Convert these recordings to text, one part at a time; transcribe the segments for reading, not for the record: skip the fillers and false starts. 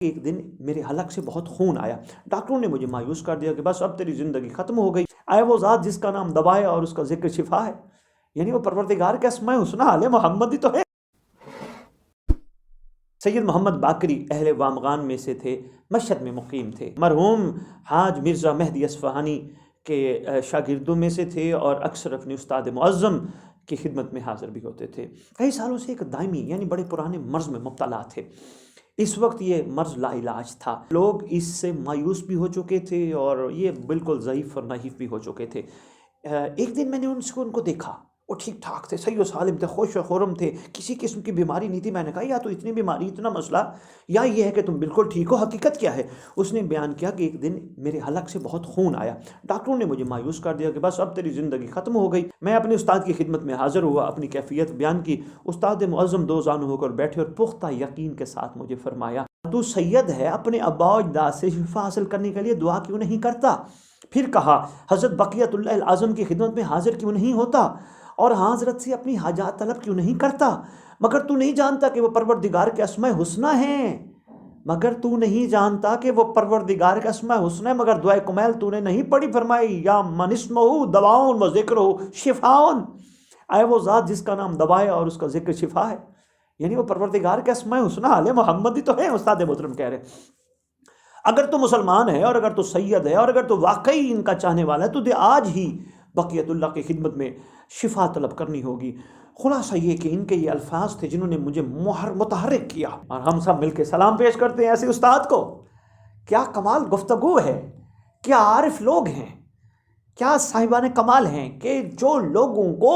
ایک دن میرے حلق سے بہت خون آیا، ڈاکٹروں نے مجھے مایوس کر دیا کہ بس اب تیری زندگی ختم ہو گئی۔ آئے وہ ذات جس کا نام دوا ہے اور اس کا ذکر شفا ہے، یعنی وہ پروردگار کا اسماء حسنی علیہ محمد ہی تو ہے۔ سید محمد باقری اہل وامغان میں سے تھے، مشہد میں مقیم تھے، مرحوم حاج مرزا مہدی اصفہانی کے شاگردوں میں سے تھے اور اکثر اپنے استاد معظم کی خدمت میں حاضر بھی ہوتے تھے۔ کئی سالوں سے ایک دائمی یعنی بڑے پرانے مرض میں مبتلا تھے۔ اس وقت یہ مرض لا علاج تھا، لوگ اس سے مایوس بھی ہو چکے تھے اور یہ بالکل ضعیف اور نحیف بھی ہو چکے تھے۔ ایک دن میں نے ان کو دیکھا، وہ ٹھیک ٹھاک تھے، صحیح و سالم تھے، خوش و خرم تھے، کسی قسم کی بیماری نہیں تھی۔ میں نے کہا یا تو اتنی بیماری اتنا مسئلہ، یا یہ ہے کہ تم بالکل ٹھیک ہو، حقیقت کیا ہے؟ اس نے بیان کیا کہ ایک دن میرے حلق سے بہت خون آیا، ڈاکٹروں نے مجھے مایوس کر دیا کہ بس اب تیری زندگی ختم ہو گئی۔ میں اپنے استاد کی خدمت میں حاضر ہوا، اپنی کیفیت بیان کی۔ استاد معظم دو زانو ہو کر بیٹھے اور پختہ یقین کے ساتھ مجھے فرمایا، تو سید ہے، اپنے ابا و اجداد سے شفا حاصل کرنے کے لیے دعا کیوں نہیں کرتا؟ پھر کہا، حضرت بقیت اللہ العظم کی خدمت میں حاضر کیوں نہیں ہوتا اور حضرت سے اپنی حاجات طلب کیوں نہیں کرتا؟ مگر تو نہیں جانتا کہ وہ پروردگار کے اسماء حسنی ہیں، مگر دعائے کمیل تو نے نہیں پڑھی؟ فرمائی، یا من اسمہ دواؤن و ذکرہ شفاؤن، آئے وہ ذات جس کا نام دوا ہے اور اس کا ذکر شفا ہے، یعنی وہ پروردگار کے اسماء حسنی علیہ محمد ہی تو ہے۔ استاد محترم کہہ رہے، اگر تو مسلمان ہے اور اگر تو سید ہے اور اگر تو واقعی ان کا چاہنے والا ہے تو آج ہی بقیت اللہ کی خدمت میں شفا طلب کرنی ہوگی۔ خلاصہ یہ کہ ان کے یہ الفاظ تھے جنہوں نے مجھے متحرک کیا، اور ہم سب مل کے سلام پیش کرتے ہیں ایسے استاد کو۔ کیا کمال گفتگو ہے، کیا عارف لوگ ہیں، کیا صاحبان کمال ہیں کہ جو لوگوں کو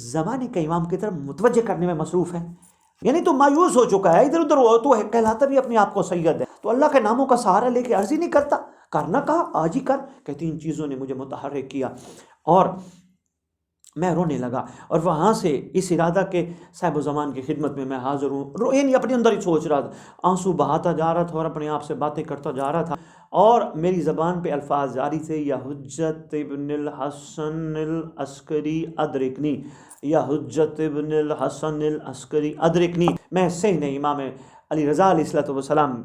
زمانے کے امام کی طرف متوجہ کرنے میں مصروف ہے۔ یعنی تو مایوس ہو چکا ہے، ادھر ادھر ہو، تو کہلاتا بھی اپنے آپ کو سید ہے، تو اللہ کے ناموں کا سہارا لے کے عرض ہی نہیں کرتا، کرنا کہا آج ہی کر۔ کہتی ان چیزوں نے مجھے متحرک کیا اور میں رونے لگا، اور وہاں سے اس ارادہ کے صاحب و زمان کی خدمت میں حاضر ہوں، یعنی اپنے اندر ہی سوچ رہا تھا، آنسو بہاتا جا رہا تھا اور اپنے آپ سے باتیں کرتا جا رہا تھا، اور میری زبان پہ الفاظ جاری تھے، یا حجت ابن الحسن العسکری ادرکنی، یا حجت ابن الحسن العسکری ادرکنی۔ میں صحن امام علی رضا علیہ السلام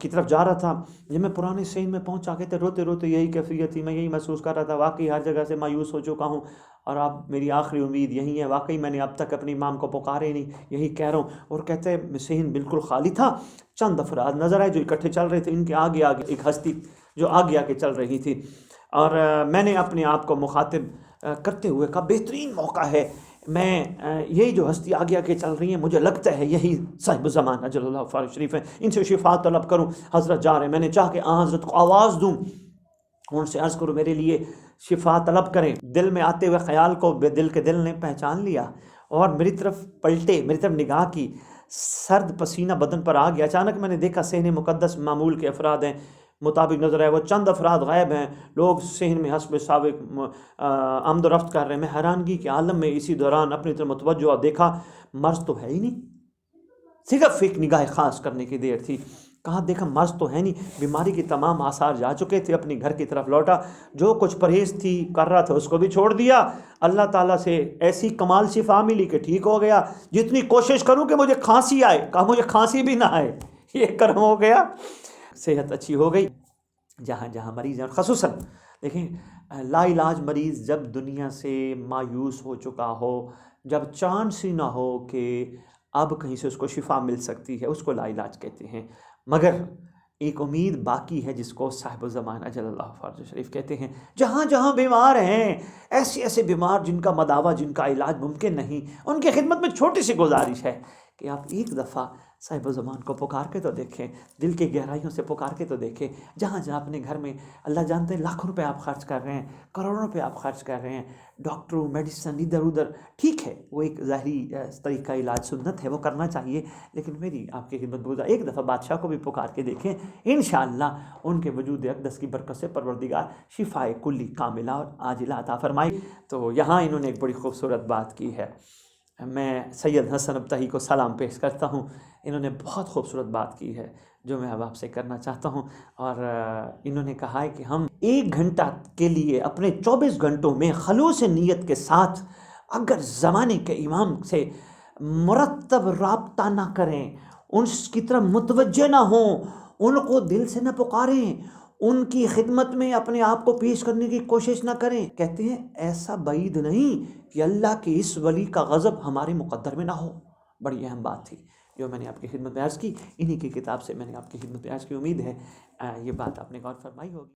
کی طرف جا رہا تھا۔ جب میں پرانے صحن میں پہنچا کے تھے، روتے روتے یہی کیفیت تھی، میں یہی محسوس کر رہا تھا، واقعی ہر جگہ سے مایوس ہو چکا ہوں اور اب میری آخری امید یہی ہے، واقعی میں نے اب تک اپنے امام کو پکارے نہیں، یہی کہہ رہا ہوں۔ اور کہتے ہیں صحن بالکل خالی تھا، چند افراد نظر آئے جو اکٹھے چل رہے تھے، ان کے آگے آگے ایک ہستی جو آگے آگے چل رہی تھی، اور میں نے اپنے آپ کو مخاطب کرتے ہوئے کہا، بہترین موقع ہے، میں یہی جو ہستی آگے آگے چل رہی ہیں، مجھے لگتا ہے یہی صاحب زمان اجل اللہ فارغ شریف ہیں، ان سے شفا طلب کروں۔ حضرت جا رہے ہیں، میں نے چاہ کہ حضرت کو آواز دوں، ان سے عرض کروں میرے لیے شفا طلب کریں۔ دل میں آتے ہوئے خیال کو دل کے دل نے پہچان لیا اور میری طرف پلٹے، میری طرف نگاہ کی، سرد پسینہ بدن پر آ گیا۔ اچانک میں نے دیکھا صحن مقدس معمول کے افراد ہیں، مطابق نظر آئے وہ چند افراد غائب ہیں، لوگ صحن میں حسب سابق آمد و رفت کر رہے ہیں۔ میں حیرانگی کے عالم میں اسی دوران اپنی طرف متوجہ اور دیکھا مرض تو ہے ہی نہیں، صرف ایک نگاہ خاص کرنے کی دیر تھی، کہاں دیکھا مرض تو ہے نہیں، بیماری کی تمام آثار جا چکے تھے، اپنی گھر کی طرف لوٹا، جو کچھ پرہیز تھی کر رہا تھا اس کو بھی چھوڑ دیا، اللہ تعالیٰ سے ایسی کمال شفا ملی کہ ٹھیک ہو گیا۔ جتنی کوشش کروں کہ مجھے کھانسی آئے، کہا مجھے کھانسی بھی نہ آئے، یہ کرم ہو گیا، صحت اچھی ہو گئی۔ جہاں جہاں مریض ہیں، خصوصاً دیکھیں لا علاج مریض جب دنیا سے مایوس ہو چکا ہو، جب چانس ہی نہ ہو کہ اب کہیں سے اس کو شفا مل سکتی ہے، اس کو لا علاج کہتے ہیں۔ مگر ایک امید باقی ہے جس کو صاحب الزمان اجل اللہ فرج شریف کہتے ہیں۔ جہاں جہاں بیمار ہیں، ایسے ایسے بیمار جن کا مداوع، جن کا علاج ممکن نہیں، ان کی خدمت میں چھوٹی سی گزارش ہے کہ آپ ایک دفعہ صاحب الزمان کو پکار کے تو دیکھیں، دل کی گہرائیوں سے پکار کے تو دیکھیں۔ جہاں جہاں اپنے گھر میں اللہ جانتے ہیں لاکھوں روپے آپ خرچ کر رہے ہیں، کروڑوں روپے آپ خرچ کر رہے ہیں، ڈاکٹروں میڈیسن ادھر ادھر، ٹھیک ہے وہ ایک ظاہری طریقہ علاج سنت ہے، وہ کرنا چاہیے، لیکن میری آپ کی خدمت گزار ایک دفعہ بادشاہ کو بھی پکار کے دیکھیں، انشاءاللہ ان کے وجود اقدس کی برکت سے پروردگار شفائے کلی کاملہ اور عاجلہ عطا فرمائی۔ تو یہاں انہوں نے ایک بڑی خوبصورت بات کی ہے، میں سید حسن ابتہی کو سلام پیش کرتا ہوں، انہوں نے بہت خوبصورت بات کی ہے جو میں اب آپ سے کرنا چاہتا ہوں، اور انہوں نے کہا ہے کہ ہم 1 گھنٹہ کے لیے اپنے 24 گھنٹوں میں خلوص نیت کے ساتھ اگر زمانے کے امام سے مرتب رابطہ نہ کریں، ان کی طرف متوجہ نہ ہوں، ان کو دل سے نہ پکاریں، ان کی خدمت میں اپنے آپ کو پیش کرنے کی کوشش نہ کریں. کہتے ہیں ایسا بعید نہیں کہ اللہ کے اس ولی کا غضب ہمارے مقدر میں نہ ہو. بڑی اہم بات تھی جو میں نے آپ کی خدمت میں عرض کی. انہی کی کتاب سے میں نے آپ کی خدمت میں عرض کی. امید ہے یہ بات آپ نے غور فرمائی ہوگی.